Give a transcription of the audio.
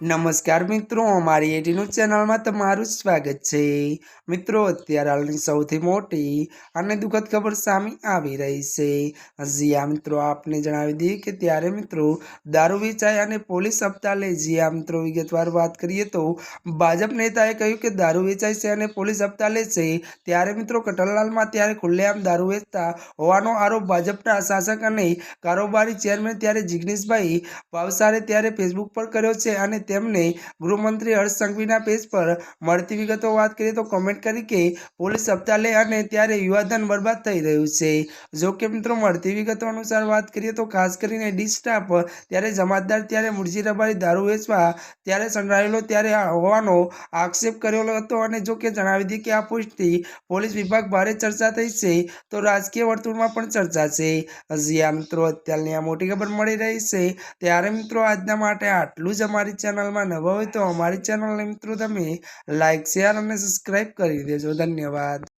नमस्कार मित्रों, अमारी एटी न्यूज चैनल में तमारुं स्वागत है। मित्रों, अत्यारे हालनी सौथी मोटी अने दुखद खबर सामे आवी रही है। जी हाँ मित्रों, आपने जणावी दीए के त्यारे मित्रों दारू वेचाय अने पोलीस हप्ता ले। जी हाँ मित्रों, विगतवार बात करिए तो भाजप नेताए कह्युं के दारू वेचाय छे अने पोलीस हप्ता ले छे, त्यारे मित्रों कटरलाल में त्यारे खुल्लेआम दारू वेचता होवानो आरोप भाजपना शासक अने कारोबारी चेरमेन त्यारे जिग्नेशभाई भावसारे त्यारे फेसबुक पर कर्यो छे अने तेमने गृहमंत्री हर्ष संघवीना पेज पर મળતી વિગતો વાત કરીએ તો કમેન્ટ કરી કે પોલીસ હપ્તા લે અને ત્યારે યુવાધન બરબાદ થઈ રહ્યું છે। જો કે મિત્રો મળતી વિગતો અનુસાર વાત કરીએ તો ખાસ કરીને ડી સ્ટાફ ત્યારે જમાતદાર ત્યારે મુરજી રબારી દારૂ વેચવા ત્યારે સંકળાયેલો ત્યારે હોવાનો આક્ષેપ કરેલો હતો। અને જો કે જણાવી દી કે આ પોસ્ટથી પોલીસ વિભાગ ભારે ચર્ચા થઈ છે તો રાજકીય વર્તુળમાં પણ ચર્ચા છે। હજી આ મિત્રો અત્યારની આ મોટી ખબર મળી રહી છે। ત્યારે મિત્રો આજના માટે આટલું જ। અમારી ચેનલમાં નવા હોય તો અમારી ચેનલને મિત્રો તમે લાઈક શેર અને સબસ્ક્રાઈબ કરી દેજો। ધન્યવાદ।